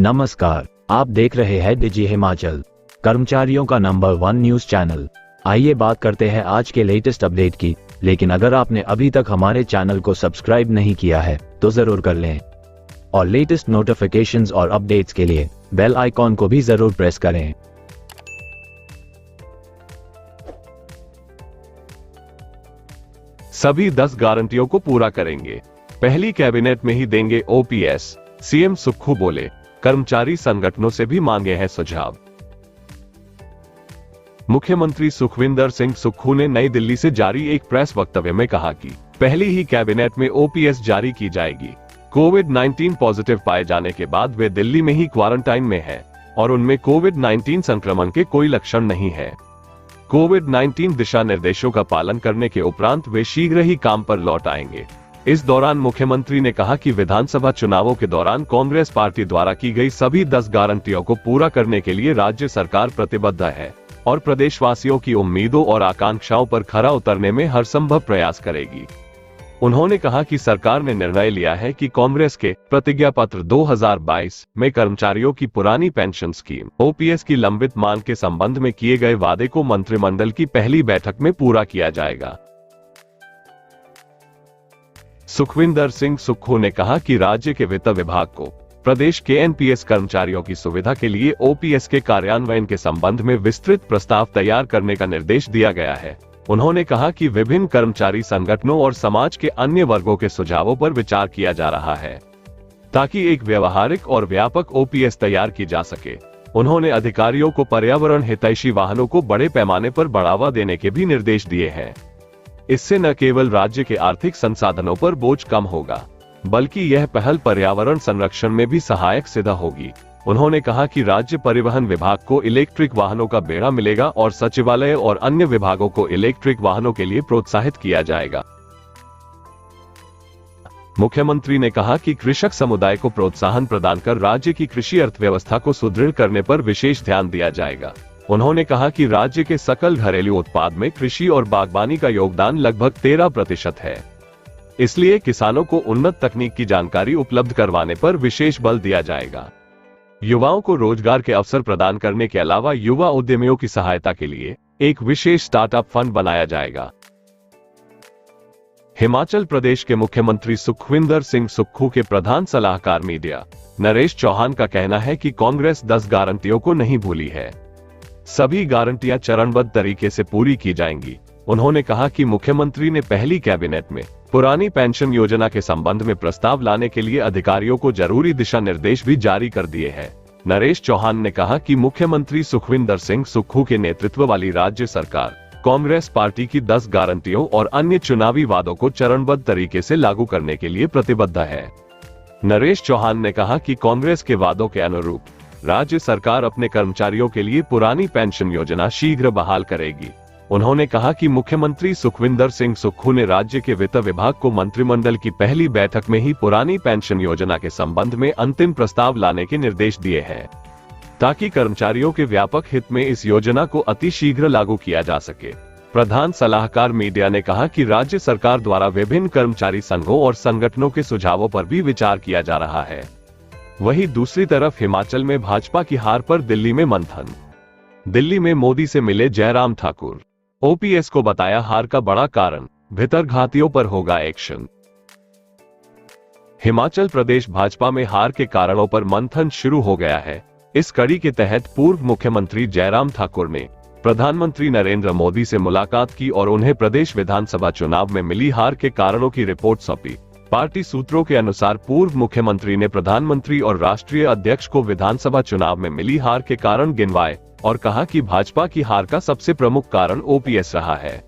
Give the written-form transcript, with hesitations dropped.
नमस्कार, आप देख रहे हैं डिजी हिमाचल, कर्मचारियों का नंबर 1 न्यूज चैनल। आइए बात करते हैं आज के लेटेस्ट अपडेट की। लेकिन अगर आपने अभी तक हमारे चैनल को सब्सक्राइब नहीं किया है तो जरूर कर लें और लेटेस्ट नोटिफिकेशंस और अपडेट्स के लिए बेल आइकॉन को भी जरूर प्रेस करें। सभी 10 गारंटियों को पूरा करेंगे, पहली कैबिनेट में ही देंगे ओपीएस, सीएम सुक्खू बोले। कर्मचारी संगठनों से भी मांगे हैं सुझाव। मुख्यमंत्री सुखविंदर सिंह सुक्खू ने नई दिल्ली से जारी एक प्रेस वक्तव्य में कहा कि पहली ही कैबिनेट में ओपीएस जारी की जाएगी। कोविड-19 पॉजिटिव पाए जाने के बाद वे दिल्ली में ही क्वारंटाइन में हैं और उनमें कोविड-19 संक्रमण के कोई लक्षण नहीं है। कोविड-19 दिशा निर्देशों का पालन करने के उपरांत वे शीघ्र ही काम पर लौट आएंगे। इस दौरान मुख्यमंत्री ने कहा कि विधानसभा चुनावों के दौरान कांग्रेस पार्टी द्वारा की गई सभी 10 गारंटियों को पूरा करने के लिए राज्य सरकार प्रतिबद्ध है और प्रदेशवासियों की उम्मीदों और आकांक्षाओं पर खरा उतरने में हर संभव प्रयास करेगी। उन्होंने कहा कि सरकार ने निर्णय लिया है कि कांग्रेस के प्रतिज्ञा पत्र 2022 में कर्मचारियों की पुरानी पेंशन स्कीम ओपीएस की लंबित मांग के संबंध में किए गए वादे को मंत्रिमंडल की पहली बैठक में पूरा किया जाएगा। सुखविंदर सिंह सुक्खू ने कहा कि राज्य के वित्त विभाग को प्रदेश के एनपीएस कर्मचारियों की सुविधा के लिए ओपीएस के कार्यान्वयन के संबंध में विस्तृत प्रस्ताव तैयार करने का निर्देश दिया गया है। उन्होंने कहा कि विभिन्न कर्मचारी संगठनों और समाज के अन्य वर्गों के सुझावों पर विचार किया जा रहा है ताकि एक व्यवहारिक और व्यापक ओपीएस तैयार की जा सके। उन्होंने अधिकारियों को पर्यावरण हितैषी वाहनों को बड़े पैमाने पर बढ़ावा देने के भी निर्देश दिए हैं। इससे न केवल राज्य के आर्थिक संसाधनों पर बोझ कम होगा, बल्कि यह पहल पर्यावरण संरक्षण में भी सहायक सिद्ध होगी। उन्होंने कहा कि राज्य परिवहन विभाग को इलेक्ट्रिक वाहनों का बेड़ा मिलेगा और सचिवालय और अन्य विभागों को इलेक्ट्रिक वाहनों के लिए प्रोत्साहित किया जाएगा। मुख्यमंत्री ने कहा कि कृषक समुदाय को प्रोत्साहन प्रदान कर राज्य की कृषि अर्थव्यवस्था को सुदृढ़ करने पर विशेष ध्यान दिया जाएगा। उन्होंने कहा कि राज्य के सकल घरेलू उत्पाद में कृषि और बागवानी का योगदान लगभग 13% है। इसलिए किसानों को उन्नत तकनीक की जानकारी उपलब्ध करवाने पर विशेष बल दिया जाएगा। युवाओं को रोजगार के अवसर प्रदान करने के अलावा युवा उद्यमियों की सहायता के लिए एक विशेष स्टार्टअप फंड बनाया जाएगा। हिमाचल प्रदेश के मुख्यमंत्री सुखविंदर सिंह सुक्खू के प्रधान सलाहकार मीडिया नरेश चौहान का कहना है कि कांग्रेस 10 गारंटियों को नहीं भूली है। सभी गारंटियां चरणबद्ध तरीके से पूरी की जाएंगी। उन्होंने कहा कि मुख्यमंत्री ने पहली कैबिनेट में पुरानी पेंशन योजना के संबंध में प्रस्ताव लाने के लिए अधिकारियों को जरूरी दिशा निर्देश भी जारी कर दिए हैं। नरेश चौहान ने कहा कि मुख्यमंत्री सुखविंदर सिंह सुक्खू के नेतृत्व वाली राज्य सरकार कांग्रेस पार्टी की 10 गारंटियों और अन्य चुनावी वादों को चरणबद्ध तरीके से लागू करने के लिए प्रतिबद्ध है। नरेश चौहान ने कहा कि कांग्रेस के वादों के अनुरूप राज्य सरकार अपने कर्मचारियों के लिए पुरानी पेंशन योजना शीघ्र बहाल करेगी। उन्होंने कहा कि मुख्यमंत्री सुखविंदर सिंह सुक्खू ने राज्य के वित्त विभाग को मंत्रिमंडल की पहली बैठक में ही पुरानी पेंशन योजना के संबंध में अंतिम प्रस्ताव लाने के निर्देश दिए हैं ताकि कर्मचारियों के व्यापक हित में इस योजना को अतिशीघ्र लागू किया जा सके। प्रधान सलाहकार मीडिया ने कहा कि राज्य सरकार द्वारा विभिन्न कर्मचारी संघों और संगठनों के सुझावों पर भी विचार किया जा रहा है। वहीं दूसरी तरफ हिमाचल में भाजपा की हार पर दिल्ली में मंथन। दिल्ली में मोदी से मिले जयराम ठाकुर। ओपीएस को बताया हार का बड़ा कारण, भितरघातियों पर होगा एक्शन। हिमाचल प्रदेश भाजपा में हार के कारणों पर मंथन शुरू हो गया है। इस कड़ी के तहत पूर्व मुख्यमंत्री जयराम ठाकुर ने प्रधानमंत्री नरेंद्र मोदी से मुलाकात की और उन्हें प्रदेश विधानसभा चुनाव में मिली हार के कारणों की रिपोर्ट सौंपी। पार्टी सूत्रों के अनुसार पूर्व मुख्यमंत्री ने प्रधानमंत्री और राष्ट्रीय अध्यक्ष को विधानसभा चुनाव में मिली हार के कारण गिनवाए और कहा कि भाजपा की हार का सबसे प्रमुख कारण ओपीएस रहा है।